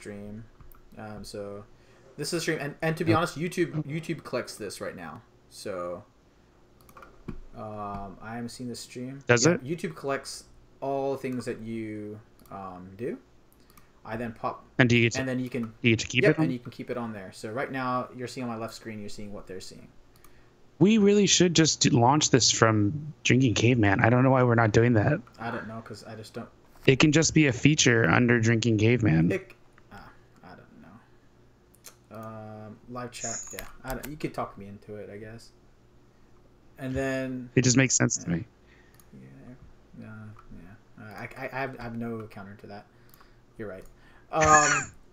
stream. So this is a stream, and to be honest, YouTube collects this right now. So I am seeing this stream. Does it? YouTube collects all things that you do. I then pop, and do you get to, and then you can do you get to keep yep, it on? and you can keep it on there. So right now you're seeing on my left screen, you're seeing what they're seeing. We really should just launch this from Drinking Caveman. I don't know why we're not doing that. I don't know, because I just don't. It can just be a feature under Drinking Caveman. I don't know. Live chat, yeah. You could talk me into it, I guess. And then It just makes sense to me. yeah. I have no counter to that. You're right.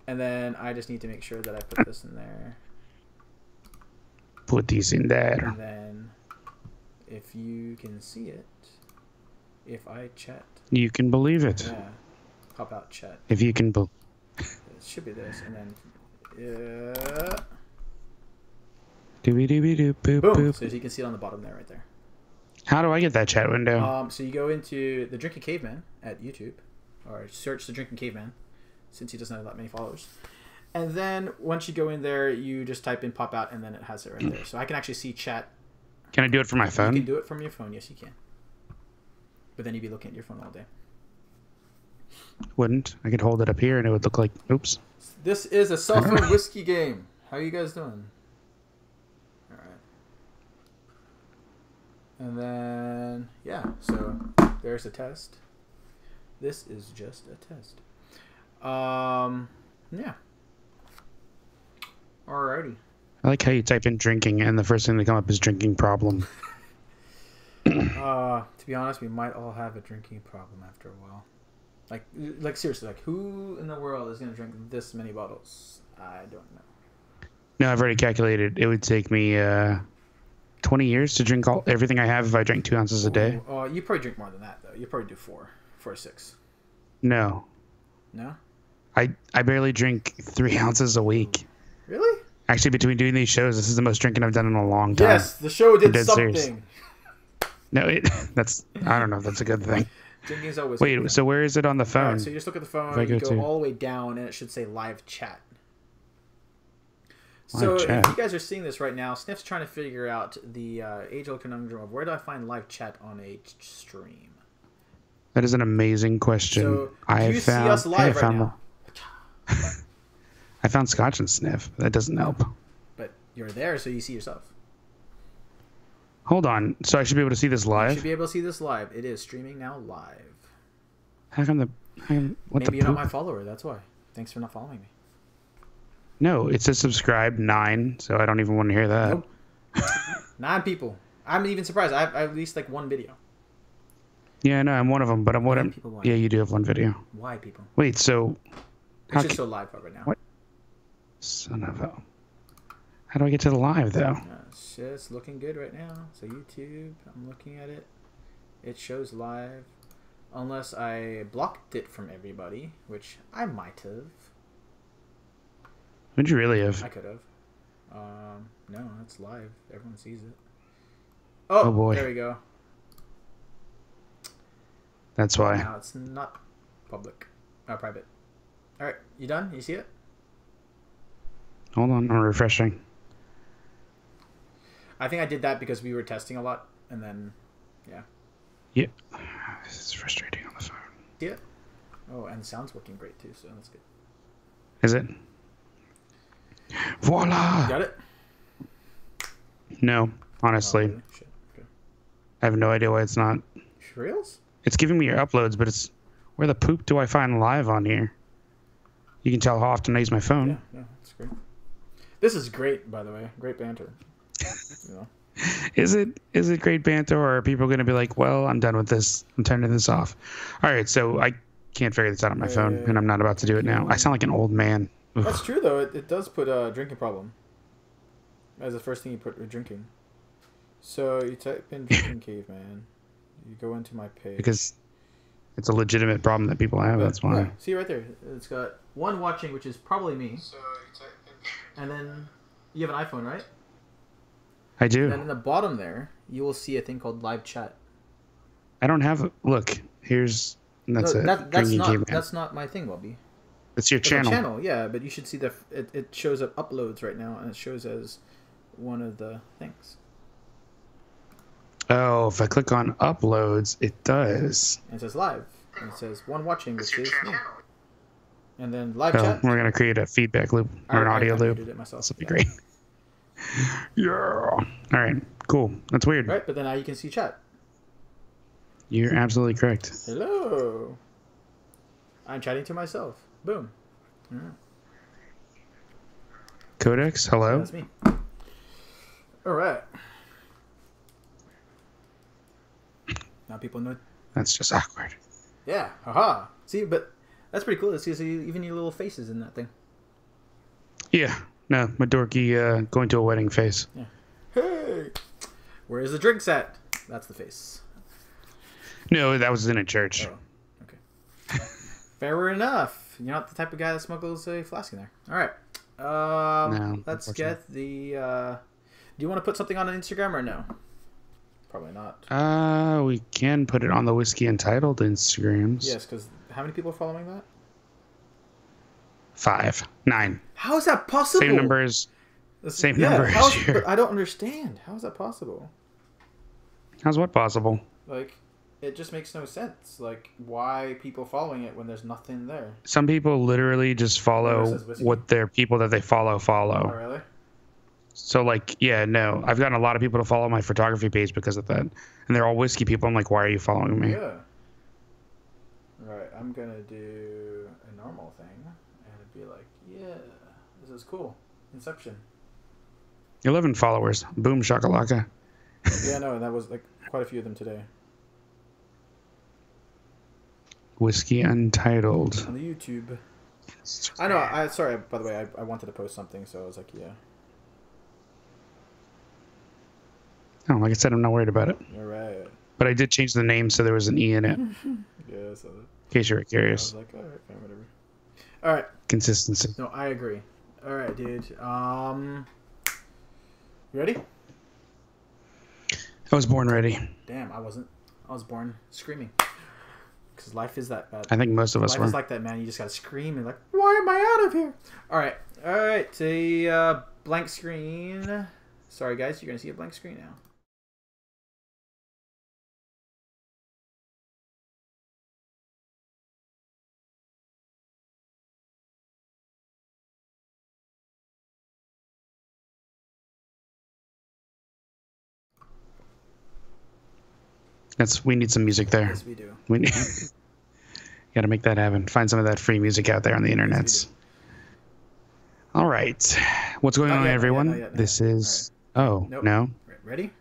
And then I just need to make sure that I put this in there. Put these in there. And then, if you can see it, if I chat, You can believe it. yeah, pop out chat. If you can believe. It should be this, and then, Doobie-doobie-doop, boop, boom. boop. So as you can see it on the bottom there, right there. How do I get that chat window? So you go into the Drinking Caveman at YouTube, or search the Drinking Caveman, since he doesn't have that many followers. And then once you go in there, you just type in pop out, and then it has it right there. So I can actually see chat. Can I do it from my phone? You can do it from your phone. Yes, you can. But then you'd be looking at your phone all day. Wouldn't. I could hold it up here and it would look like, oops. This is a cell phone whiskey game. How are you guys doing? All right. And then, yeah, so there's a test. This is just a test. Yeah. Alrighty. I like how you type in drinking and the first thing that come up is drinking problem. To be honest, we might all have a drinking problem after a while. Like seriously, like who in the world is gonna drink this many bottles? I don't know. No, I've already calculated. It would take me 20 years to drink everything I have if I drank 2 ounces a day. You probably drink more than that though. You probably do 4 or 6. No. No? I barely drink 3 ounces a week. Really? Actually, between doing these shows, this is the most drinking I've done in a long time. Yes, the show did something. Serious. No, I don't know if that's a good thing. Drinking's always Wait, good. so where is it on the phone? Right, so you just look at the phone, you go all the way down, and it should say live chat. So if you guys are seeing this right now, Sniff's trying to figure out the age-old conundrum of where do I find live chat on a stream? That is an amazing question. So do you see us live right now? I found Scotch and Sniff. That doesn't help. But you're there, so you see yourself. Hold on. So I should be able to see this live? You should be able to see this live. It is streaming now live. How come Maybe you're not my follower. That's why. Thanks for not following me. No, it says subscribe 9, so I don't even want to hear that. Nope. 9 people. I'm even surprised. I have at least like 1 video. Yeah, no, I'm one of them, but yeah, you do have 1 video. Why people? Wait, so it's just so live right now. What? Son of a. How do I get to the live though? It's just looking good right now. So YouTube, I'm looking at it. It shows live, unless I blocked it from everybody, which I might have. Would you really have? I could have. No, it's live. Everyone sees it. Oh boy. There we go. That's why. Now it's not public. Private. All right, you done? You see it? Hold on, I'm refreshing. I think I did that because we were testing a lot, and then, yeah. Yeah. This is frustrating on the phone. See it? Oh, and the sound's working great too, so that's good. Is it? Voila! Got it? No, honestly. Oh, really? Shit. Okay. I have no idea why it's not. Reals? It's giving me your uploads, but it's... Where the poop do I find live on here? You can tell how often I use my phone. Yeah, that's great. This is great, by the way. Great banter. You know? Is it great banter, or are people going to be like, well, I'm done with this. I'm turning this off. All right, so I can't figure this out on my phone, and I'm not about to do it now. I sound like an old man. Ugh. That's true, though. It does put a drinking problem as the first thing you put with drinking. So you type in Drinking Caveman. You go into my page. Because it's a legitimate problem that people have, that's why. Yeah, see right there. It's got 1 watching, which is probably me. So you type in... And then you have an iPhone, right? I do. And in the bottom there, you will see a thing called live chat. I don't have... Look, here's... That's it. That's not my thing, Bobby. It's your It's a channel. channel, yeah, but you should see it shows up uploads right now, and it shows as one of the things. Oh, if I click on uploads, it does. And it says live, and it says one watching, which is me. And then live Oh, chat. we're gonna create a feedback loop or an audio loop. Did it myself. This will be great. Yeah. All right. Cool. That's weird. Right, but then now you can see chat. You're absolutely correct. Hello. I'm chatting to myself. Boom. Yeah. Codex. Hello. That's me. All right. Now people know. That's just awkward. Yeah. Haha. See, but that's pretty cool to see even your little faces in that thing. Yeah. No, my dorky going to a wedding face. Yeah. Hey, where's the drinks at? That's the face. No, that was in a church. Oh, okay. Fair enough. You're not the type of guy that smuggles a flask in there. All right. No, Let's get the. Do you want to put something on Instagram or no? Probably not. We can put it on the Whiskey Entitled Instagrams. Yes, because how many people are following that? 5, 9. How is that possible? Same numbers. Same number as here. But I don't understand. How is that possible? How's what possible? Like, it just makes no sense. Like, why people following it when there's nothing there? Some people literally just follow what their people that they follow. Oh, really? So, like, yeah, no. I've gotten a lot of people to follow my photography page because of that. And they're all whiskey people. I'm like, why are you following me? Yeah. Right, I'm going to do a normal thing. And it'd be like, yeah, this is cool. Inception. 11 followers. Boom shakalaka. Yeah, no, that was, like, quite a few of them today. Whiskey Untitled. On the YouTube. I know, sorry, by the way, I wanted to post something, so I was like, yeah. Oh, like I said, I'm not worried about it. All right. But I did change the name so there was an E in it. Yeah, so in case you were curious. I was like, all right, fine, whatever. All right. Consistency. No, I agree. All right, dude. You ready? I was born ready. Damn, I wasn't. I was born screaming. Because life is that bad. I think most of us life were. is like that, man. You just gotta scream and like, why am I out of here? All right. A blank screen. Sorry, guys. You're gonna see a blank screen now. We need some music there. Yes, we do. We need, got to make that happen. Find some of that free music out there on the internet. Yes, all right. What's going on, everyone? Not yet. This is... Right. Oh, nope. no? Ready?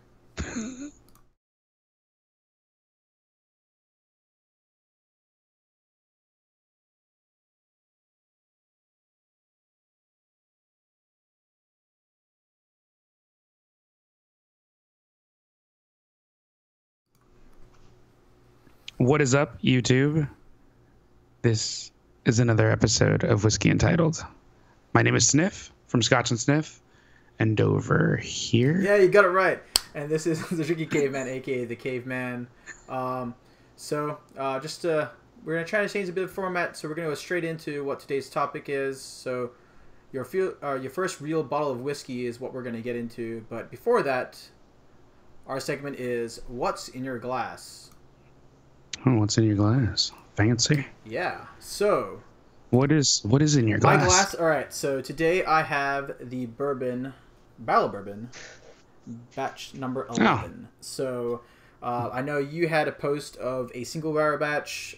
What is up, YouTube? This is another episode of Whiskey Entitled. My name is Sniff from Scotch and Sniff, and over here... Yeah, you got it right. And this is the Drinking Caveman, a.k.a. the Caveman. We're going to try to change a bit of format, so we're going to go straight into what today's topic is. So your first real bottle of whiskey is what we're going to get into. But before that, our segment is What's in Your Glass? Oh, what's in your glass? Fancy. Yeah. So what is in your glass? My glass. All right. So today I have the barrel bourbon, batch number 11. Oh. So I know you had a post of a single barrel batch.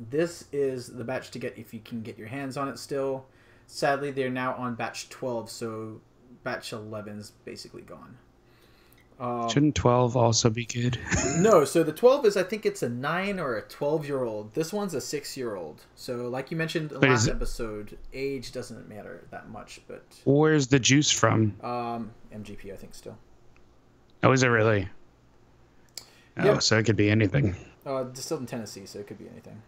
This is the batch to get if you can get your hands on it still. Sadly, they're now on batch 12, so batch 11 is basically gone. Shouldn't 12 also be good? No, so the 12 is, I think it's a 9 or a 12-year-old. This one's a 6-year-old. So like you mentioned in the last episode, age doesn't matter that much. But where's the juice from? MGP, I think, still. Oh, is it really? Oh, yep. So it could be anything. Distilled in Tennessee, so it could be anything.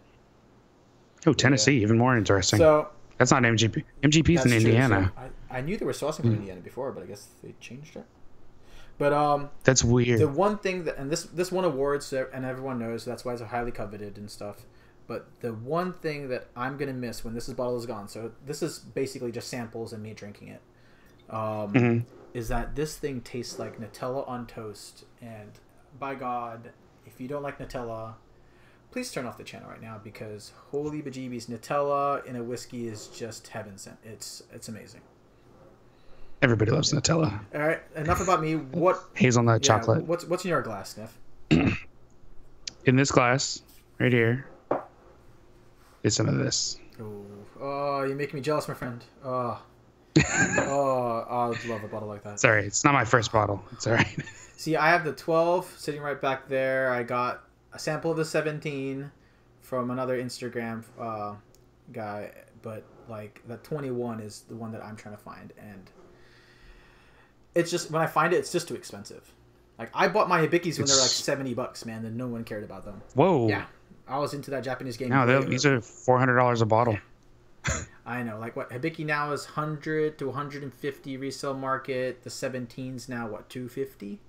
Oh, Tennessee, even more interesting. So that's not MGP. MGP's in Indiana. So I knew they were sourcing from Indiana before, but I guess they changed it. But that's weird. The one thing that, and this won awards, and everyone knows, so that's why it's highly coveted and stuff. But the one thing that I'm gonna miss when this bottle is gone, so this is basically just samples and me drinking it, is that this thing tastes like Nutella on toast. And by God, if you don't like Nutella, please turn off the channel right now, because holy bejeebies, Nutella in a whiskey is just heaven sent. It's amazing. Everybody loves Nutella. All right, enough about me. What hazelnut chocolate? What's in your glass, Sniff? In this glass, right here, is some of this. Oh, you're making me jealous, my friend. Oh, I would love a bottle like that. Sorry, it's not my first bottle. It's all right. See, I have the 12 sitting right back there. I got a sample of the 17 from another Instagram guy, but like the 21 is the one that I'm trying to find, and it's just, when I find it, it's just too expensive. Like, I bought my Hibikis when they were like $70, man, and no one cared about them. Whoa. Yeah, I was into that Japanese game. No, these are $400 a bottle. Yeah. I know, like what Hibiki now is 100 to 150 resale market. The 17's now what, 250?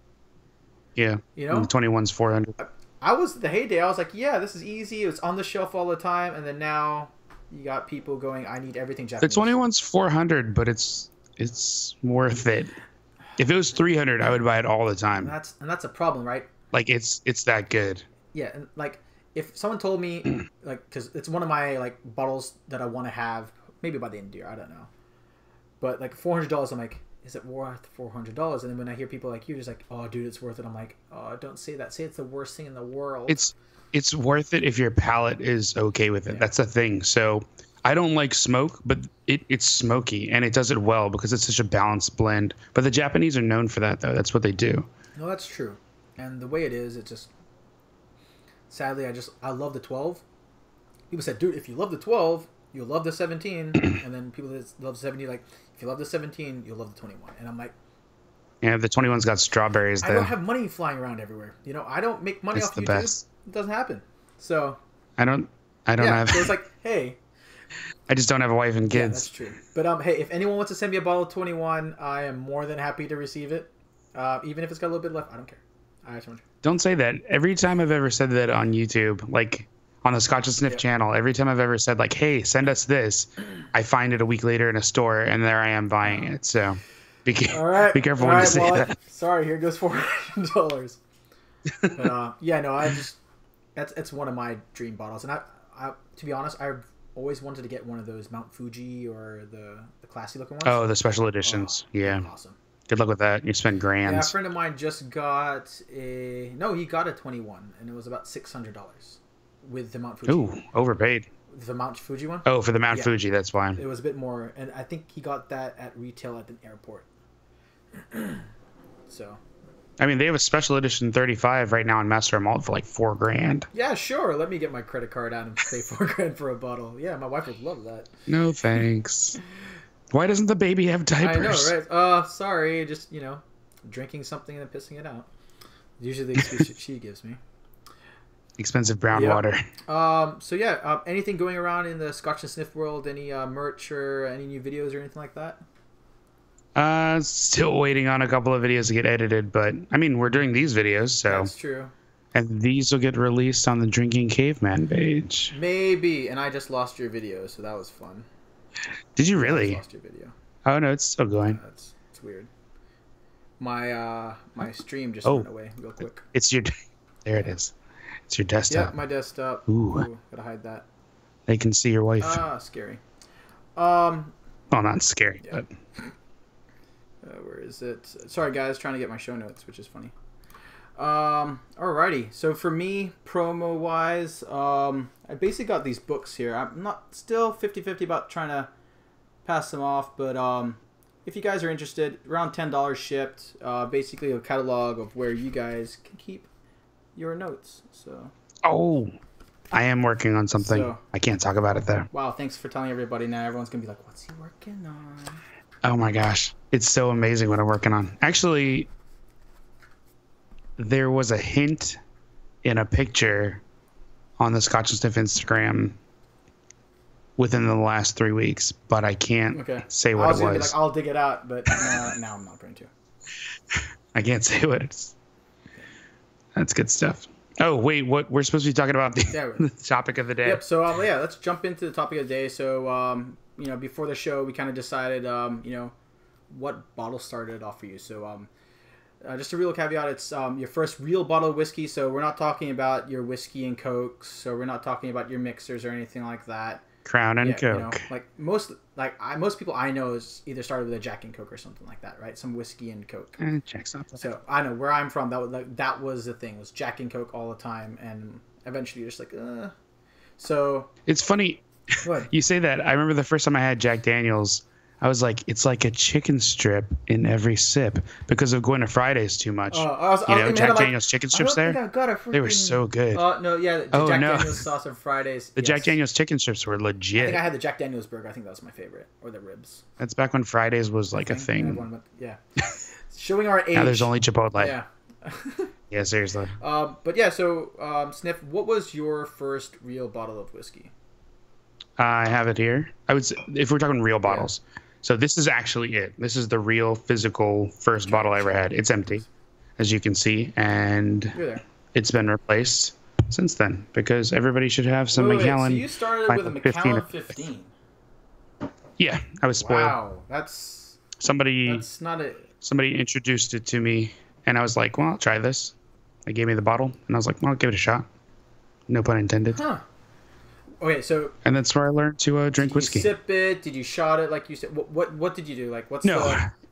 Yeah. You know, and the 21's 400. I was the heyday. I was like, yeah, this is easy. It was on the shelf all the time, and then now you got people going, I need everything Japanese. The 21's 400, but it's worth it. If it was 300, I would buy it all the time. And that's a problem, right? Like, it's that good. Yeah, and like if someone told me, like, because it's one of my like bottles that I want to have, maybe by the end of the year, I don't know, but like $400, I'm like, is it worth $400? And then when I hear people like you just like, oh dude, it's worth it, I'm like, oh, don't say that. Say it's the worst thing in the world. It's worth it if your palate is okay with it. Yeah. That's the thing. So I don't like smoke, but it's smoky, and it does it well because it's such a balanced blend. But the Japanese are known for that, though. That's what they do. No, that's true. And the way it is, it just, sadly, I love the 12. People said, dude, if you love the 12, you'll love the 17. And then people that love the 17, like, if you love the 17, you'll love the 21. And I'm like, yeah, the 21's got strawberries. I don't have money flying around everywhere. You know, I don't make money off YouTube. Best. It doesn't happen. So I don't have. So it's like, hey, I just don't have a wife and kids. Yeah, that's true. But hey, if anyone wants to send me a bottle of 21, I am more than happy to receive it. Even if it's got a little bit left, I don't care. Don't say that. Every time I've ever said that on YouTube, like on the Scotch and Sniff channel, every time I've ever said like, hey, send us this, I find it a week later in a store, and there I am buying it. So be careful when you say that. Sorry, here goes $400. But yeah, no, it's one of my dream bottles, and I to be honest, I've always wanted to get one of those Mount Fuji or the classy looking ones. Oh, the special editions. Yeah. Awesome. Good luck with that. You spend grands. Yeah, a friend of mine just got he got a 21, and it was about $600 with the Mount Fuji. Ooh, overpaid. The Mount Fuji one? Oh, for the Mount Fuji, that's why. It was a bit more, and I think he got that at retail at an airport. So. I mean, they have a special edition 35 right now in Master Malt for like $4,000. Yeah, sure. Let me get my credit card out and pay $4,000 for a bottle. Yeah, my wife would love that. No thanks. Why doesn't the baby have diapers? I know, right? Sorry, just drinking something and then pissing it out. Usually the excuse she gives me. Expensive brown water. So yeah, anything going around in the Scotch and Sniff world? Any merch or any new videos or anything like that? Still waiting on a couple of videos to get edited, but I mean, we're doing these videos, so that's true. And these will get released on the Drinking Caveman page. Maybe, and I just lost your video, so that was fun. Did you really? I lost your video. Oh no, it's still going. It's weird. My stream just went away real quick. It's your. There it is. It's your desktop. Yeah, my desktop. Ooh, gotta hide that. They can see your wife. Scary. Well, not scary, but. Where is it? Sorry, guys, trying to get my show notes, which is funny. Alrighty. So for me, promo-wise, I basically got these books here. I'm not still 50-50 about trying to pass them off, but if you guys are interested, around $10 shipped. Basically a catalog of where you guys can keep your notes. So. Oh, I am working on something. So, I can't talk about it though. Wow, thanks for telling everybody. Now everyone's gonna be like, "What's he working on?" Oh my gosh, it's so amazing what I'm working on. Actually, there was a hint in a picture on the Scotch and Sniff Instagram within the last 3 weeks, but I can't say what it was. Be like, I'll dig it out, but now I'm not going to. I can't say what it's. That's good stuff. Oh wait, what we're supposed to be talking about Yeah. the topic of the day. Yep. So yeah, let's jump into the topic of the day. So before the show, we kind of decided what bottle started off for you. So just a real caveat, it's your first real bottle of whiskey. So we're not talking about your whiskey and cokes. So we're not talking about your mixers or anything like that. Crown and Yeah, Coke. Most people I know is either started with a Jack and Coke or something like that, right? Some whiskey and Coke. Jack's not bad. So I know where I'm from. That was the thing, was Jack and Coke all the time, and eventually you're just like, So It's funny what? you say that. I remember the first time I had Jack Daniels, I was like, it's like a chicken strip in every sip because of going to Fridays too much. Jack Daniels chicken strips there? They were so good. No, yeah, the Jack Daniels sauce on Fridays. The Jack Daniels chicken strips were I legit. think I had the Jack Daniels burger. I think that was my favorite, or the ribs. That's back when Fridays was like a thing. Yeah. Showing our age. Now there's only Chipotle. Yeah. Yeah, seriously. But yeah, so Sniff, what was your first real bottle of whiskey? I have it here. I would say, if we're talking real bottles. So this is actually it. This is the real physical first bottle I ever had. It's empty, as you can see, and it's been replaced since then because everybody should have some Macallan. So you started with a Macallan 15. Yeah, I was spoiled. Wow, that's not a. Somebody introduced it to me, and I was like, "Well, I'll try this." They gave me the bottle, and I was like, "Well, I'll give it a shot." No pun intended. Huh. Okay, so. And that's where I learned to drink whiskey. Did you sip it? Did you shot it? Like you said, what did you do? Like what's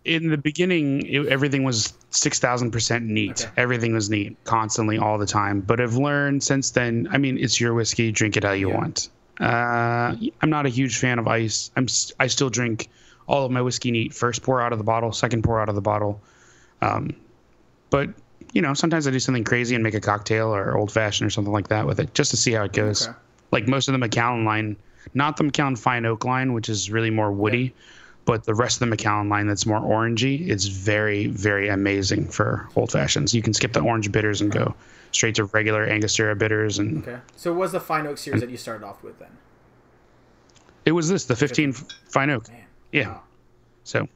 In the beginning, everything was 6,000% neat. Okay. Everything was neat, constantly, all the time. But I've learned since then. I mean, it's your whiskey. Drink it how you want. I'm not a huge fan of ice. I still drink all of my whiskey neat. First pour out of the bottle. Second pour out of the bottle. But sometimes I do something crazy and make a cocktail or old fashioned or something like that with it, just to see how it goes. Okay. Like most of the Macallan line, not the Macallan Fine Oak line, which is really more woody, but the rest of the Macallan line that's more orangey is very, very amazing for old fashions. You can skip the orange bitters and go straight to regular Angostura bitters. Okay. So what was the Fine Oak series that you started off with then? It was the 15 Fine Oak. Man. Yeah. Wow. So,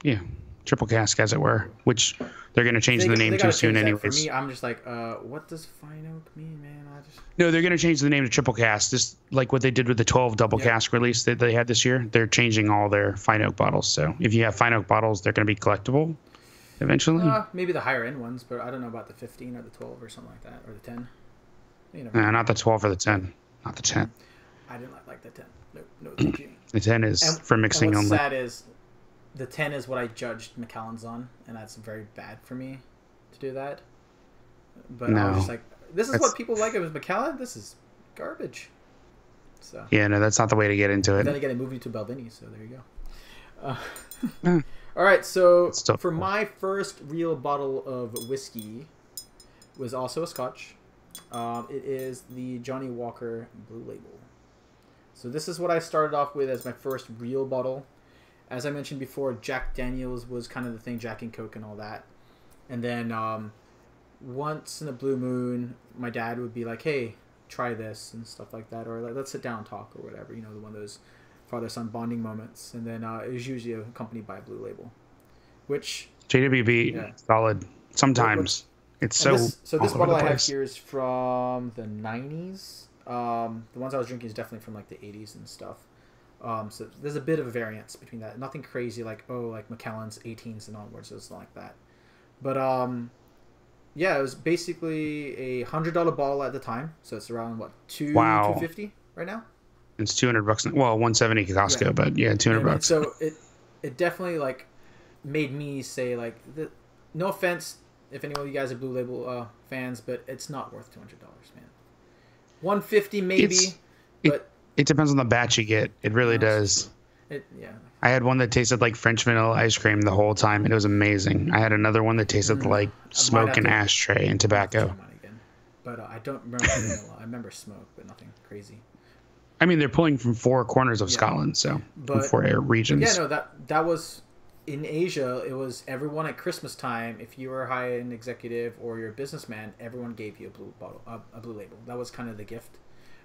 yeah, triple cask as it were, which they're going to change the name too soon anyways. For me, I'm just like, what does Fine Oak mean, man? No, they're going to change the name to triple cask, just like what they did with the 12 double cask release that they had this year. They're changing all their Fine Oak bottles. So if you have Fine Oak bottles, they're going to be collectible eventually. Maybe the higher end ones, but I don't know about the 15 or the 12 or something like that, or the 10. Not the 12 or the 10. Not the 10. I didn't like the 10. No, thank you. The 10 is for mixing and what's only. Sad is the 10 is what I judged Macallan's on, and that's very bad for me to do that. But I was just like, this is what people like. It was Macallan. This is garbage. So yeah, no, that's not the way to get into it. Then again, it moved me to Balvenie, so there you go. All right, so for my first real bottle of whiskey was also a Scotch. It is the Johnny Walker Blue Label. So this is what I started off with as my first real bottle. As I mentioned before, Jack Daniels was kind of the thing, Jack and Coke and all that. And then once in a blue moon, my dad would be like, hey, try this and stuff like that. Or like, let's sit down and talk or whatever. One of those father-son bonding moments. And then it was usually accompanied by a Blue Label. Which... JWB, solid. Sometimes. It's so this bottle I have here is from the 90s. The ones I was drinking is definitely from like the 80s and stuff. So there's a bit of a variance between that. Nothing crazy like Macallan's 18s and onwards. It's not like that. But yeah, it was basically a $100 bottle at the time. So it's around what, $250 right now? It's $200. Well, $170 Costco, but yeah, $200. So it definitely like made me say like, no offense if any of you guys are Blue Label fans, but it's not worth $200, man. $150 maybe, but it depends on the batch you get. It really does. I had one that tasted like French vanilla ice cream the whole time. It was amazing. I had another one that tasted like smoke and ashtray and tobacco. But I don't remember vanilla. I remember smoke, but nothing crazy. I mean, they're pulling from four corners of Scotland, so from four regions. Yeah, no, that was in Asia. It was everyone at Christmas time. If you were a high-end executive or you're a businessman, everyone gave you a Blue Label. That was kind of the gift.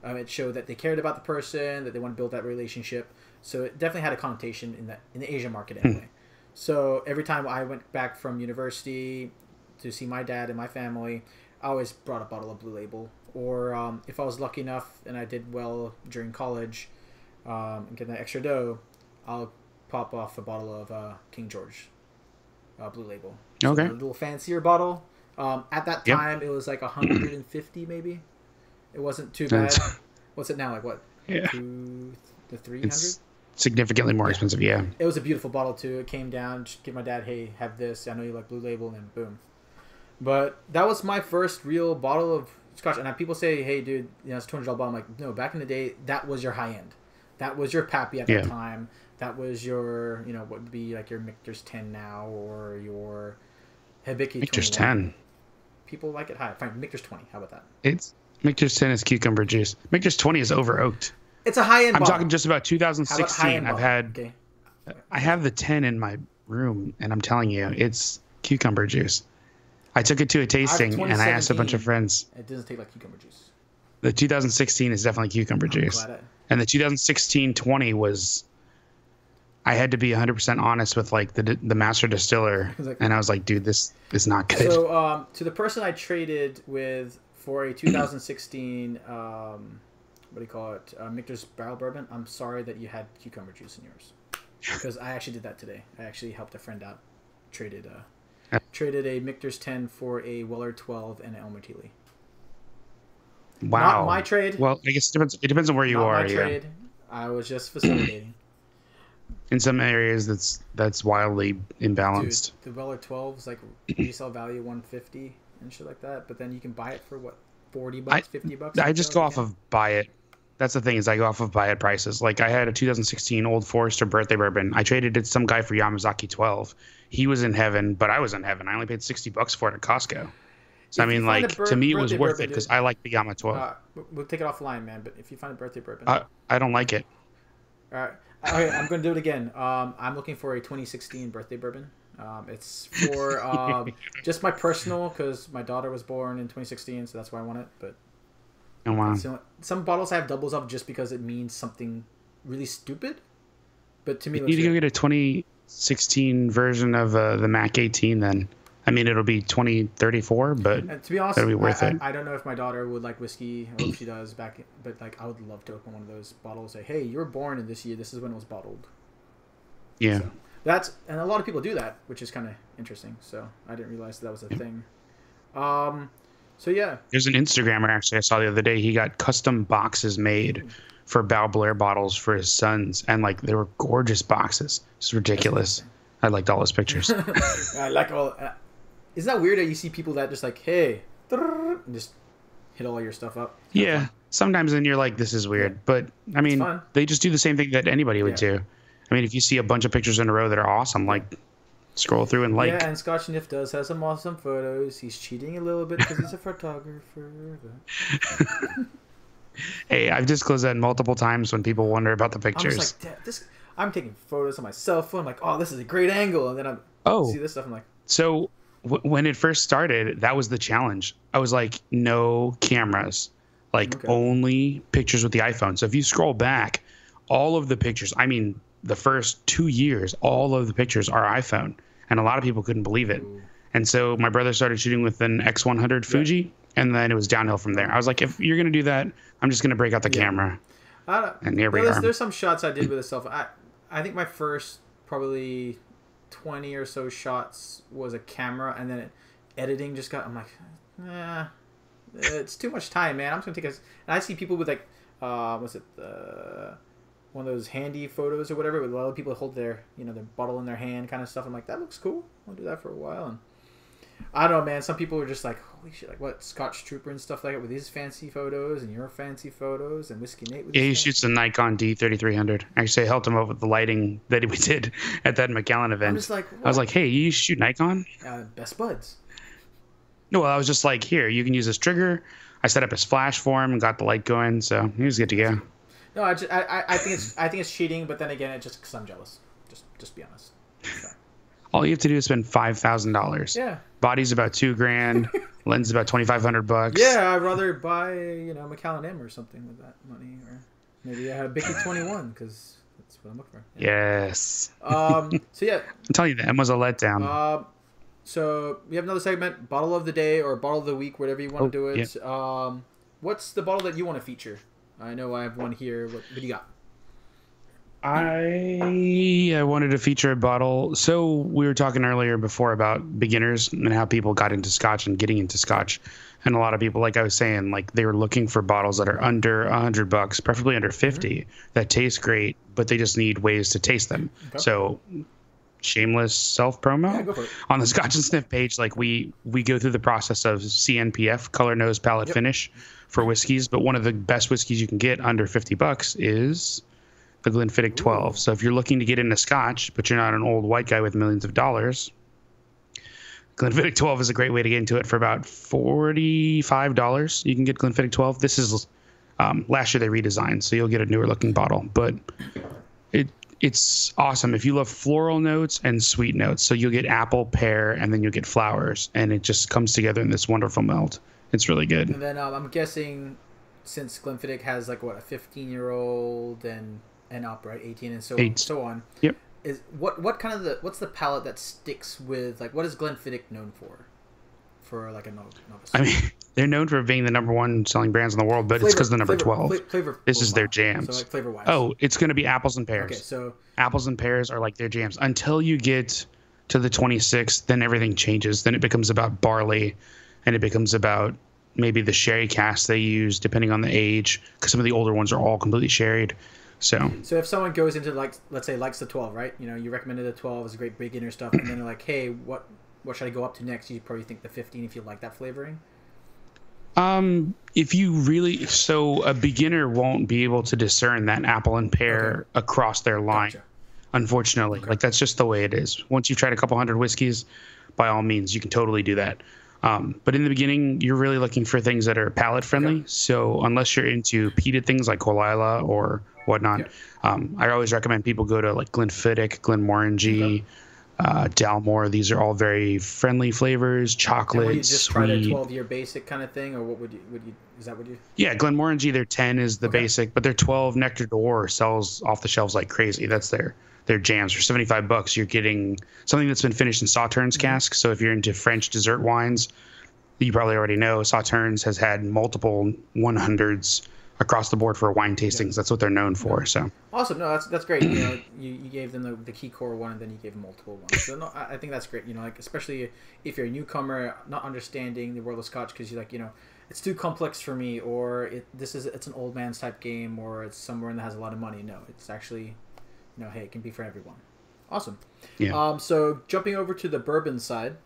It showed that they cared about the person, that they want to build that relationship. So it definitely had a connotation in the Asian market anyway. So every time I went back from university to see my dad and my family, I always brought a bottle of Blue Label. Or if I was lucky enough and I did well during college and get that extra dough, I'll pop off a bottle of King George Blue Label. So Okay. a little fancier bottle. At that time, it was like 150 maybe. It wasn't too bad. What's it now? Like what? Yeah. 200 to 300? It's significantly more expensive, yeah. It was a beautiful bottle too. It came down, just give my dad, hey, have this. I know you like Blue Label, and then boom. But that was my first real bottle of Scotch. And people say, hey, dude, it's a $200 bottle. I'm like, no, back in the day, that was your high end. That was your Pappy at that time. That was your, what would be like your Michter's 10 now, or your Hibiki 21. Michter's 10. People like it high. Fine, Michter's 20. How about that? Michter's 10 is cucumber juice. Michter's 20 is over oaked. It's a high end bottle. I'm talking just about 2016. Okay. I have the 10 in my room, and I'm telling you, it's cucumber juice. I took it to a tasting, and I asked a bunch of friends. It doesn't taste like cucumber juice. The 2016 is definitely cucumber juice. And the 2016-20 was... I had to be 100% honest with like the master distiller, and I was like, dude, this is not good. So to the person I traded with for a 2016, what do you call it, Michter's Barrel Bourbon, I'm sorry that you had cucumber juice in yours. Because I actually did that today. I actually helped a friend out. Traded a Michter's 10 for a Weller 12 and an El Martini. Wow. Not my trade. Well, I guess it depends on where you are. Not my trade. I was just facilitating. In some areas, that's wildly imbalanced. Dude, the Weller 12 is like resale value 150 and shit like that. But then you can buy it for what, $40, $50? I just go off of buy it. That's the thing, is I go off of buy it prices. Like I had a 2016 Old Forester birthday bourbon. I traded it to some guy for Yamazaki 12. He was in heaven, but I was in heaven. I only paid $60 for it at Costco. So I mean, like to me, it was worth it because I like the Yama 12. We'll take it offline, man. But if you find a birthday bourbon, I don't like it. All right. Okay, I'm going to do it again. I'm looking for a 2016 birthday bourbon. It's for just my personal, because my daughter was born in 2016, so that's why I want it. But oh, wow. Some bottles I have doubles of just because it means something really stupid. But to me, you need to go get a 2016 version of the Mac 18 then. I mean, it'll be 2034, but and to be honest, it'll be worth it. I don't know if my daughter would like whiskey. I hope she does but like I would love to open one of those bottles. Say, hey, you were born in this year. This is when it was bottled. Yeah. So and a lot of people do that, which is kind of interesting. So I didn't realize that was a thing. So yeah. There's an Instagrammer actually I saw the other day. He got custom boxes made for Bal Blair bottles for his sons, and like they were gorgeous boxes. It's ridiculous. I liked all his pictures. I like all. Isn't that weird that you see people that just like, hey, and just hit all your stuff up? Yeah. Sometimes then you're like, this is weird. Yeah. But, I mean, they just do the same thing that anybody would do. I mean, if you see a bunch of pictures in a row that are awesome, like, scroll through and like. Yeah, and Scotch Niff does have some awesome photos. He's cheating a little bit because he's a photographer. Hey, I've disclosed that multiple times when people wonder about the pictures. I'm like, I'm taking photos on my cell phone. I'm like, oh, this is a great angle. And then I see this stuff. I'm like. So when it first started, that was the challenge. I was like, no cameras, only pictures with the iPhone. So if you scroll back, all of the pictures, I mean, the first 2 years, all of the pictures are iPhone. And a lot of people couldn't believe it. Ooh. And so my brother started shooting with an X100 Fuji, and then it was downhill from there. I was like, if you're going to do that, I'm just going to break out the camera. And here we are. There's some shots I did with a cell phone. I think my first probably 20 or so shots was a camera, and then editing just got. I'm like, it's too much time, man. I'm just gonna take and I see people with like, what's it, one of those handy photos or whatever, with a lot of people hold their, their bottle in their hand, kind of stuff. I'm like, that looks cool. I'll do that for a while. And I don't know, man. Some people were just like, holy shit, like what, Scotch Trooper and stuff like that with his fancy photos and your fancy photos, and Whiskey Nate with he shoots a Nikon D3300. Actually, I helped him out with the lighting that we did at that McAllen event. I was like, hey, you shoot Nikon? Best buds. No, well, I was just like, here, you can use this trigger. I set up his flash for him and got the light going, so he was good to go. No, I think it's cheating, but then again, it's just because I'm jealous. Just be honest. So. All you have to do is spend $5,000. Yeah. Body's about $2,000. Lens is about $2,500. Yeah, I'd rather buy Macallan M or something with that money, or maybe I have Bicky 21 because that's what I'm looking for. Yeah. Yes. So yeah. I'm telling you, the M was a letdown. So we have another segment, bottle of the day or bottle of the week, whatever you want to do it. Yeah. What's the bottle that you want to feature? I know I have one here. What do you got? I wanted to feature a bottle. So we were talking earlier before about beginners and how people got into Scotch and getting into Scotch. And a lot of people, like I was saying, like they were looking for bottles that are under $100, preferably under 50, that taste great, but they just need ways to taste them. Okay. So shameless self promo. Yeah, go for it. On the Scotch and Sniff page, like we go through the process of CNPF, color, nose, palate, finish for whiskeys. But one of the best whiskeys you can get under $50 is the Glenfiddich 12. So if you're looking to get into Scotch, but you're not an old white guy with millions of dollars, Glenfiddich 12 is a great way to get into it for about $45. You can get Glenfiddich 12. This is last year they redesigned, so you'll get a newer looking bottle. But it's awesome if you love floral notes and sweet notes. So you'll get apple, pear, and then you'll get flowers, and it just comes together in this wonderful melt. It's really good. And then I'm guessing since Glenfiddich has like what, a 15-year-old and up, right? 18 and so on. Yep. Is what kind of what's the palate that sticks with, like, what is Glenfiddich known for like a novice? I mean, they're known for being the #1 selling brands in the world, but it's because the number 12. This is their jams. So like flavor-wise. Oh, it's going to be apples and pears. Okay, so apples and pears are like their jams until you get to the 26th. Then everything changes. Then it becomes about barley, and it becomes about maybe the sherry cask they use, depending on the age, because some of the older ones are all completely sherried. So if someone goes into, like, let's say likes the 12, right? You know, you recommended the 12 as a great beginner stuff, and then they're like, hey, what should I go up to next? You probably think the 15 if you like that flavoring. If you really, so a beginner won't be able to discern that apple and pear across their line, unfortunately. Like that's just the way it is. Once you've tried a couple hundred whiskeys, by all means, you can totally do that. But in the beginning, you're really looking for things that are palate friendly. So unless you're into peated things like Colilla or whatnot, I always recommend people go to like Glenfiddich, Glenmorangie, Dalmore. These are all very friendly flavors. Chocolate, would you just sweet. Try the 12-year basic kind of thing, or what would you? Is that what you? Yeah, Glenmorangie, their 10 is the basic, but their 12 Nectar d'Or sells off the shelves like crazy. That's their jams. For $75, you're getting something that's been finished in Sauternes cask. So if you're into French dessert wines, you probably already know Sauternes has had multiple 100s across the board for wine tastings. That's what they're known for. So awesome. No, that's great. You know, you gave them the key core one, and then you gave them multiple ones. So no, I think that's great. You know, like especially if you're a newcomer, not understanding the world of Scotch, because you're like, you know, it's too complex for me, or it's an old man's type game, or it's somewhere that has a lot of money. No, it's actually, you know, hey, it can be for everyone. Awesome. Yeah. So jumping over to the bourbon side,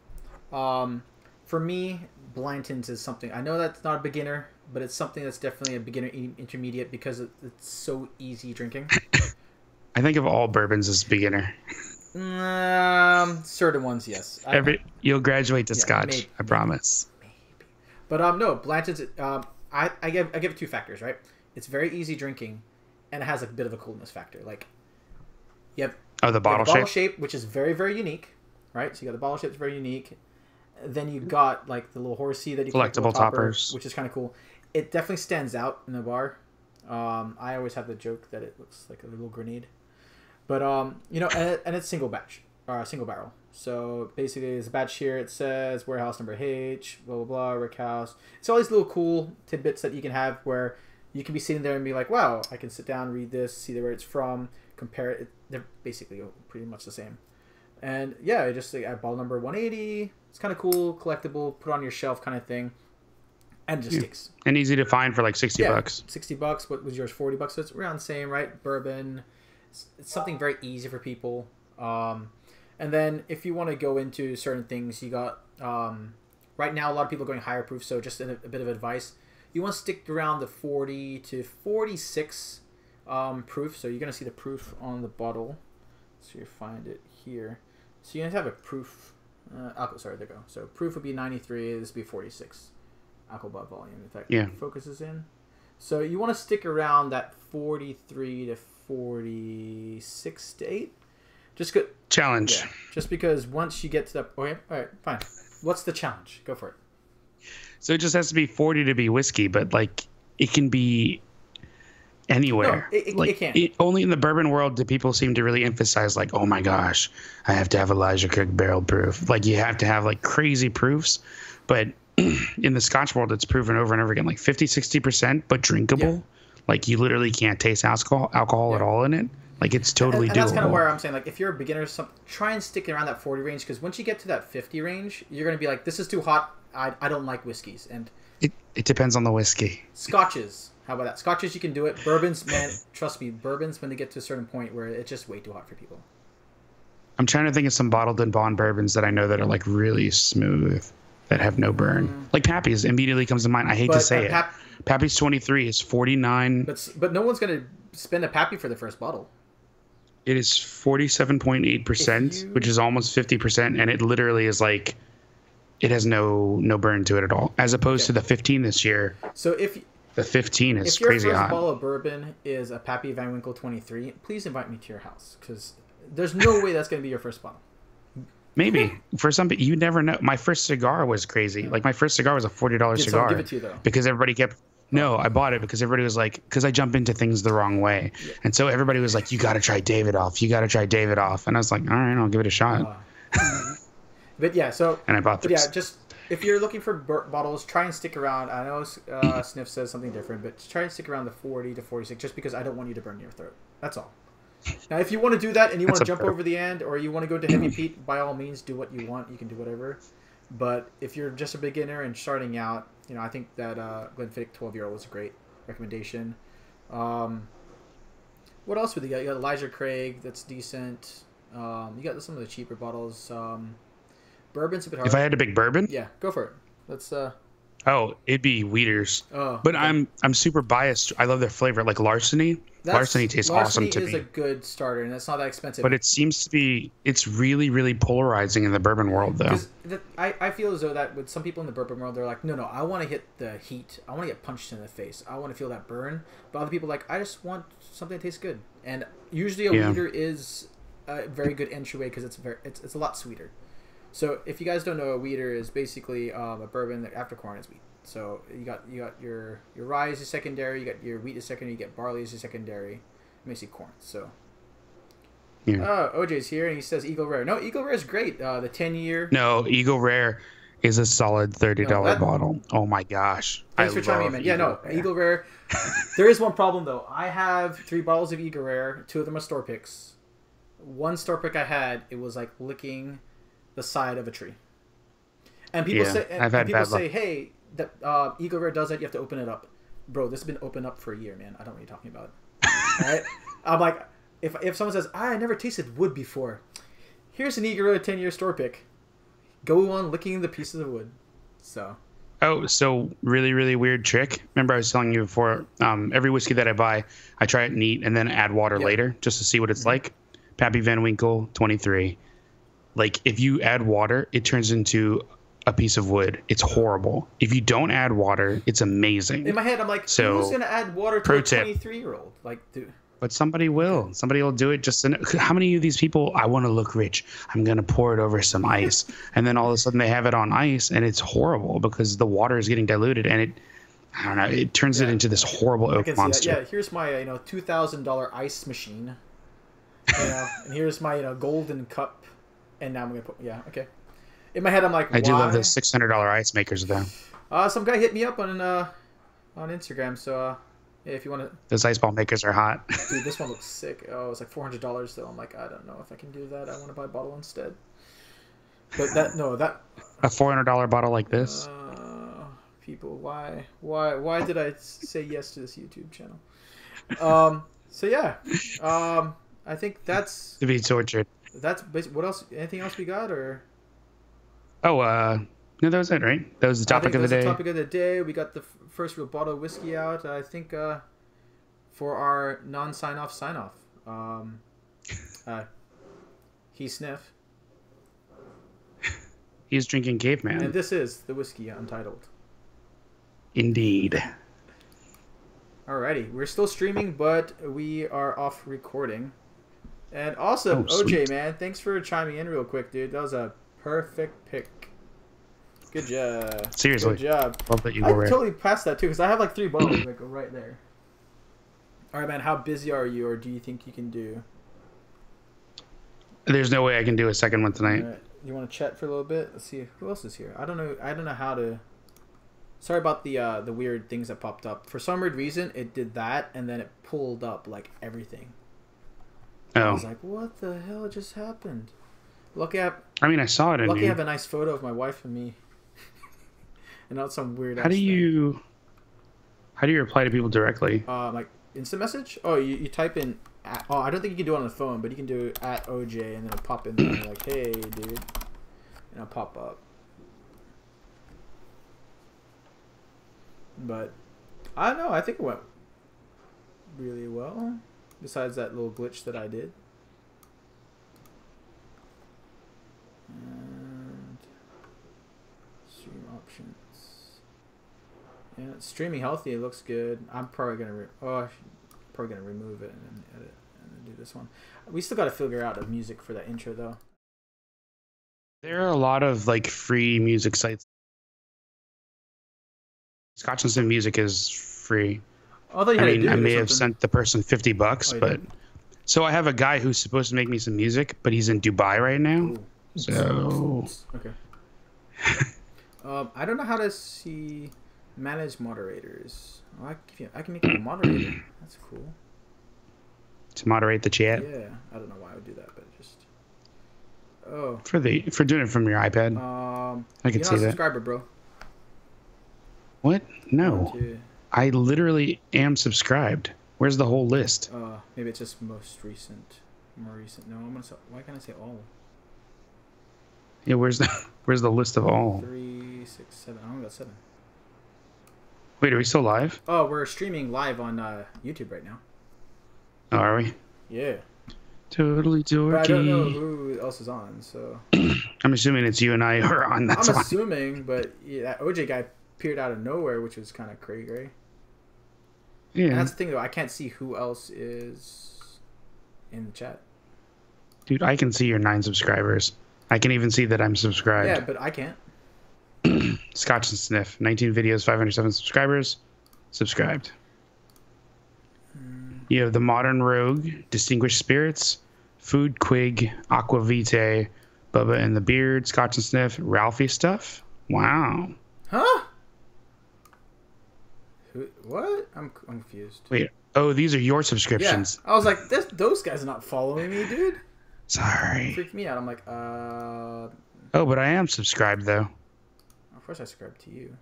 for me, Blanton's is something. I know that's not a beginner, but it's something that's definitely a beginner intermediate because it's so easy drinking. I think of all bourbons as beginner. Certain ones, yes. You'll graduate to Scotch, maybe, I promise. Maybe. But no, Blanton's. I give it two factors, right? It's very easy drinking, and it has a bit of a coolness factor. Like you have the bottle shape, which is very, very unique, right? So you got the bottle shape, it's very unique. Then you got like the little horsey that you collectible toppers, which is kind of cool. It definitely stands out in the bar. I always have the joke that it looks like a little grenade, but you know, and it's single barrel. So basically, it's a batch here. It says warehouse number H, blah blah blah, Rick House. It's all these little cool tidbits that you can have where you can be sitting there and be like, wow, I can sit down, read this, see where it's from, compare it. They're basically pretty much the same. And yeah, just like at bottle number 180. It's kind of cool, collectible, put on your shelf kind of thing. And it just sticks. And easy to find for like $60. $60. What was yours? $40. So it's around the same, right? Bourbon. It's something very easy for people. And then if you want to go into certain things, you got right now a lot of people are going higher proof. So just a bit of advice, you want to stick around the 40 to 46 proof. So you're gonna see the proof on the bottle. So you find it here. So you're gonna have a proof. Alcohol, sorry, there you go. So proof would be 93. This would be 46. Alcohol by volume. If that focuses in. So you want to stick around that 43 to 46 to 8. Just good challenge. Yeah, just because once you get to that. Okay, all right, fine. What's the challenge? Go for it. So it just has to be 40 to be whiskey, but like it can be anywhere. No, it Like can't. only in the bourbon world do people seem to really emphasize like, oh my gosh, I have to have Elijah Craig barrel proof. Like you have to have like crazy proofs. But in the Scotch world, it's proven over and over again, like 50-60%, but drinkable. Yeah. Like you literally can't taste alcohol at all in it. Like it's totally and doable. that's kind of where I'm saying, like, if you're a beginner, try and stick around that 40 range, because once you get to that 50 range, you're going to be like, this is too hot. I don't like whiskeys. And it depends on the whiskey. Scotches, how about that? Scotches, you can do it. Bourbons, man, trust me, bourbons, when they get to a certain point where it's just way too hot for people. I'm trying to think of some bottled and bond bourbons that I know that are like really smooth, that have no burn. Like Pappy's immediately comes to mind. I hate to say it. Pappy's 23 is 49. But no one's going to spend a Pappy for the first bottle. It is 47.8%, which is almost 50%, and it literally is like, it has no burn to it at all, as opposed to the 15 this year. So if the 15 is your crazy first hot. bottle of bourbon is a Pappy Van Winkle 23, please invite me to your house, because there's no way that's going to be your first bottle. Maybe for some people, you never know. My first cigar was crazy. Like my first cigar was a $40 cigar. Give it to you though. Because everybody kept. No, I bought it because everybody was like, because I jump into things the wrong way, and so everybody was like, "You got to try Davidoff. You got to try Davidoff," and I was like, "All right, I'll give it a shot." But yeah, so and I bought this. Yeah, just if you're looking for bottles, try and stick around. I know Sniff says something different, but try and stick around the 40 to 46, just because I don't want you to burn your throat. That's all. Now, if you want to do that and you want to jump over the end, or you want to go to Heavy Pete, by all means, do what you want. You can do whatever. But if you're just a beginner and starting out, you know, I think that Glenfiddich 12-year-old was a great recommendation. What else would you got? You got Elijah Craig, that's decent. You got some of the cheaper bottles. Bourbon's a bit hard. If I had to pick bourbon, yeah, go for it. Let's. Oh, it'd be Weeders. Oh, but okay. I'm super biased. I love their flavor, like Larceny. Larceny tastes awesome to me. Larceny is a good starter, and it's not that expensive. But it seems to be, it's really, really polarizing in the bourbon world, though. I feel as though that with some people in the bourbon world, they're like, no, I want to hit the heat. I want to get punched in the face. I want to feel that burn. But other people are like, I just want something that tastes good. And usually a Weeder is a very good entryway because it's a lot sweeter. So if you guys don't know, a Weeder is basically a bourbon that after corn is wheat. So you got your rye is your secondary, you got your wheat is secondary, you get barley is your secondary, basically corn. So OJ's here and he says Eagle Rare. No, Eagle Rare is great. The 10-year. No, Eagle Rare is a solid $30 bottle. Oh my gosh! Thanks for chiming in, man. Yeah, no, Eagle Rare. There is one problem though. I have 3 bottles of Eagle Rare. 2 of them are store picks. One store pick I had, it was like licking the side of a tree. And people say, hey, that Eagle Rare does that. You have to open it up, bro. This has been opened up for a year, man. I don't know what you're talking about. All right, I'm like, if someone says I never tasted wood before, here's an Eagle Rare 10-year store pick. Go on licking the pieces of wood. So. Oh, so really, really weird trick. Remember I was telling you before. Every whiskey that I buy, I try it neat and then add water later just to see what it's like. Pappy Van Winkle 23. Like if you add water, it turns into a piece of wood. It's horrible. If you don't add water, it's amazing. In my head, I'm like, who's gonna add water to a 23-year-old? Like, dude. But somebody will. Somebody will do it. How many of these people? I want to look rich. I'm gonna pour it over some ice, and then all of a sudden they have it on ice, and it's horrible because the water is getting diluted, and I don't know. It turns it into this horrible oak monster. Yeah, here's my $2,000 ice machine. And here's my golden cup, and now I'm gonna put okay. In my head, I'm like, I do love those $600 ice makers, though. Some guy hit me up on Instagram, so if you want to. Those ice ball makers are hot. Dude, this one looks sick. Oh, it's like $400 though. I'm like, I don't know if I can do that. I want to buy a bottle instead. But a $400 bottle like this. People, why did I say yes to this YouTube channel? So yeah, I think that's to be tortured. That's basically, what else? Anything else we got or? Oh, no, that was it, right? That was the topic of the day. The topic of the day. We got the first real bottle of whiskey out. I think for our non-sign-off sign-off. He Sniff. He's drinking Caveman. And this is the Whiskey Untitled. Indeed. Alrighty, we're still streaming, but we are off recording. And awesome, OJ, man, thanks for chiming in real quick, dude. That was a perfect pick. Good job. Seriously. Good job. Love that you I totally passed that too, because I have like 3 bottles that go right there. All right, man. How busy are you, or do you think you can do? There's no way I can do a second one tonight. All right. You want to chat for a little bit? Let's see who else is here. I don't know. I don't know how to. Sorry about the weird things that popped up. For some weird reason, it did that, and then it pulled up like everything. Oh. I was like, what the hell just happened? Lucky I saw it in Lucky I you. have a nice photo of my wife and me. And not some weird. How do you reply to people directly? Like instant message? Oh, you type in. I don't think you can do it on the phone, but you can do at OJ, and then it'll pop in there like, hey, dude, and it'll pop up. But I don't know. I think it went really well. Besides that little glitch that I did. And stream options. Yeah, it's streaming healthy. It looks good. I'm probably gonna remove it and then edit and then do this one. We still got to figure out a music for that intro though. There are a lot of like free music sites. Scotch and Sniff Music is free. I may have sent the person $50, but so I have a guy who's supposed to make me some music, but he's in Dubai right now. Ooh. So okay. I don't know how to see manage moderators. Oh, I can make you a moderator. That's cool. To moderate the chat. Yeah, I don't know why I would do that, but just. Oh. For doing it from your iPad. I can see that. You're not a subscriber, bro. What? No. I literally am subscribed. Where's the whole list? Maybe it's just more recent. No, I'm gonna. Why can't I say all? Yeah, where's the list of all? 3, 6, 7. I only got 7. Wait, are we still live? Oh, we're streaming live on YouTube right now. Oh, are we? Yeah. Totally dorky. But I don't know who else is on, so. I'm assuming it's you and I are on. That's I'm why. assuming, but yeah, that OJ guy appeared out of nowhere, which was kind of crazy. Yeah. And that's the thing, though. I can't see who else is in the chat. Dude, I can see your 9 subscribers. I can even see that I'm subscribed. Yeah, but I can't. Scotch and Sniff, 19 videos, 507 subscribers, subscribed. You have the Modern Rogue, Distinguished Spirits, Food Quig, Aqua Vitae, Bubba and the Beard, Scotch and Sniff, Ralphie Stuff. Wow. Huh? What? I'm confused. Wait. Oh, these are your subscriptions. Yeah. I was like, those guys are not following me, dude. Sorry. It freaked me out. I'm like, Oh, but I am subscribed, though. Of course I subscribed to you.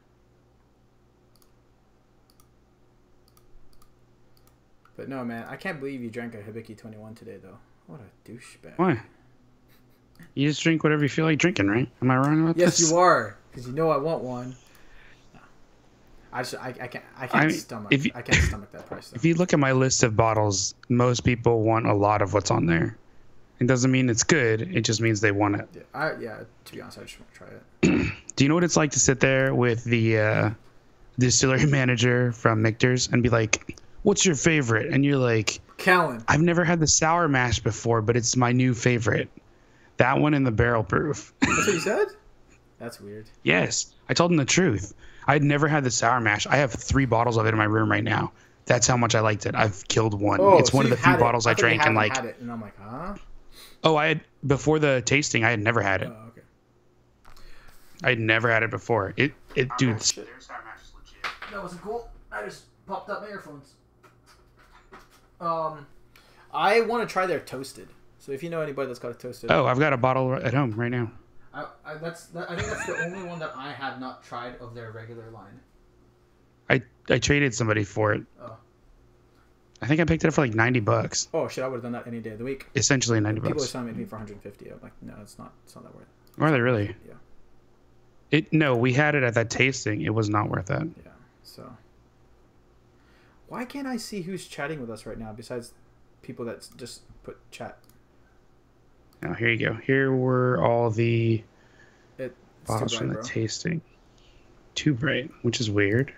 But no, man, I can't believe you drank a Hibiki 21 today, though. What a douchebag. Why? You just drink whatever you feel like drinking, right? Am I wrong about this? Yes, you are, because you know I want one. No. I can't stomach that price. Though. If you look at my list of bottles, most people want a lot of what's on there. It doesn't mean it's good. It just means they want it. Yeah, to be honest, I just want to try it. Do you know what it's like to sit there with the distillery manager from Michter's and be like, "What's your favorite?" And you're like, Callan. "I've never had the sour mash before, but it's my new favorite. That one in the barrel proof." That's what you said? That's weird. Yes, I told him the truth. I'd never had the sour mash. I have 3 bottles of it in my room right now. That's how much I liked it. I've killed one. Oh, it's one of the few bottles I drank and like. Had it, and I'm like, huh? Oh, I had before the tasting. I had never had it. Oh, okay. I'd never had it before. Dude. That wasn't cool. I just popped up my earphones. I want to try their toasted. So if you know anybody that's got a toasted. Oh, I've got a bottle at home right now. I think that's the only one that I have not tried of their regular line. I traded somebody for it. Oh. I think I picked it up for like $90. Oh shit! I would have done that any day of the week. Essentially $90. People are selling me for 150. I'm like, no, it's not that worth it. Are they really? Yeah. No, we had it at that tasting. It was not worth that. Yeah. So. Why can't I see who's chatting with us right now besides people that just put chat? Now here you go. Here were all the bottles from the bro. tasting. Too bright, which is weird.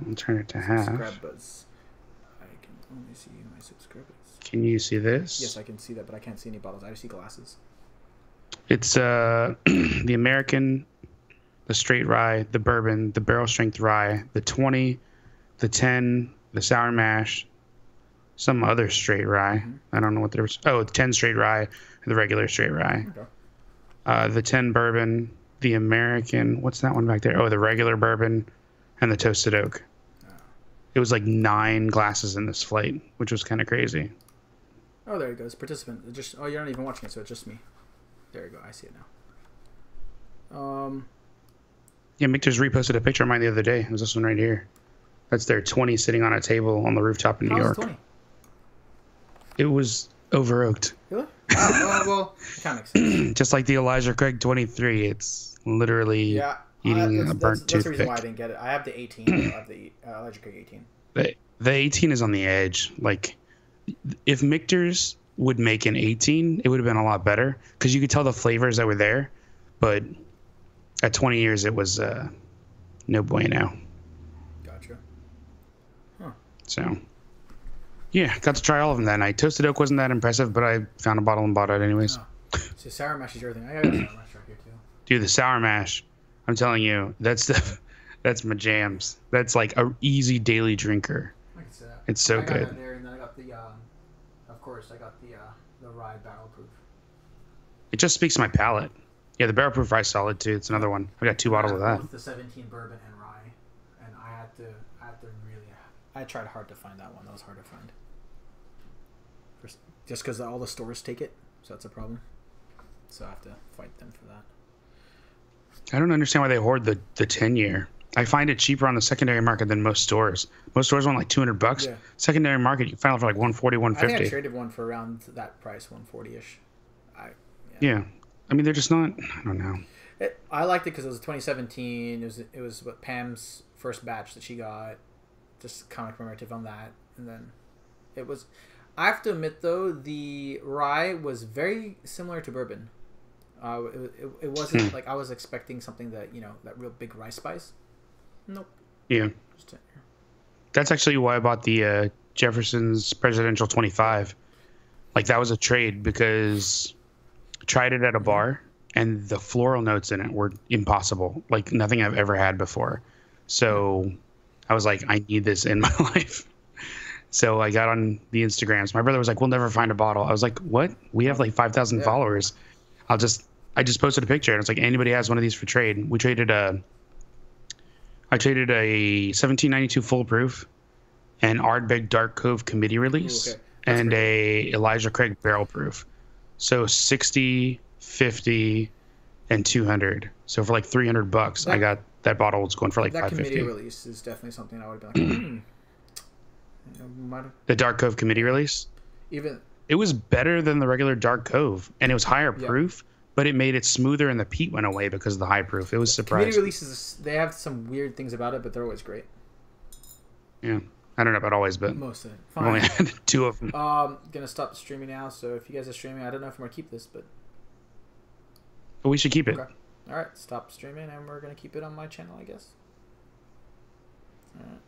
I'll turn it to half. Subscribers. I can only see my subscribers. Can you see this? Yes, I can see that, but I can't see any bottles. I just see glasses. It's the American, the straight rye, the bourbon, the barrel strength rye, the 20, the 10, the sour mash, some other straight rye. I don't know what there was. Oh, 10 straight rye, the regular straight rye. Okay. The 10 bourbon, the American. What's that one back there? Oh, the regular bourbon, and the toasted oak. It was like 9 glasses in this flight, which was kind of crazy. Oh, there it goes. Participant. It just you're not even watching it, so it's just me. There you go. I see it now. Yeah, Mick just reposted a picture of mine the other day. It was this one right here. That's their 20 sitting on a table on the rooftop in New York. 20? It was over oaked. Really? Well, it kind of makes sense. Just like the Elijah Craig 23, it's literally eating a burnt toothpick. That's the reason why I didn't get it. I have the 18. I have the Elijah Craig 18. The 18 is on the edge. Like, if Michter's would make an 18, it would have been a lot better because you could tell the flavors that were there. But at 20 years, it was no bueno. Gotcha. Huh. So, yeah, got to try all of them that night. Toasted Oak wasn't that impressive, but I found a bottle and bought it anyways. Oh. So sour mash is your thing. I got a sour mash right here too. Dude, the sour mash, I'm telling you, that's my jams. That's like a easy daily drinker. I can see that. It's so I got good. that there, and then I got the, of course, I got the rye barrel proof. It just speaks to my palate. Yeah, the barrel proof rye solid too. It's another one. I got 2 bottles of that. With the 17 bourbon and rye, and I had to really. I tried hard to find that one. That was hard to find. Just because all the stores take it, so that's a problem. So I have to fight them for that. I don't understand why they hoard the 10-year. I find it cheaper on the secondary market than most stores. Most stores want like $200. Yeah. Secondary market, you can find it for like $140, $150. I think I traded one for around that price, 140-ish. Yeah. I mean, they're just not. I don't know. I liked it because it was 2017. It was what Pam's first batch that she got. Just kind of commemorative on that, and then it was. I have to admit though, the rye was very similar to bourbon. It wasn't like I was expecting something that that real big rye spice. Nope. Yeah. That's actually why I bought the Jefferson's Presidential 25. Like that was a trade because I tried it at a bar and the floral notes in it were impossible. Like nothing I've ever had before. So I was like, I need this in my life. So I got on the Instagrams. My brother was like, we'll never find a bottle. I was like, what? We have like 5,000 followers. I just posted a picture and it's like, anybody has one of these for trade. I traded a 1792 full proof, an Ardbeg Dark Cove committee release, and a Elijah Craig barrel proof. So 60, 50, and 200. So for like $300, I got that bottle was going for like $550. That committee release is definitely something I would have been like, The Dark Cove committee release? It was better than the regular Dark Cove, and it was higher proof, but it made it smoother and the peat went away because of the high proof. It was surprising. Committee releases, they have some weird things about it, but they're always great. Yeah. I don't know about always, but most of it. I've only had 2 of them. Gonna stop streaming now, so if you guys are streaming, I don't know if I'm gonna keep this, but we should keep it. Okay. Alright, stop streaming and we're gonna keep it on my channel, I guess. Alright.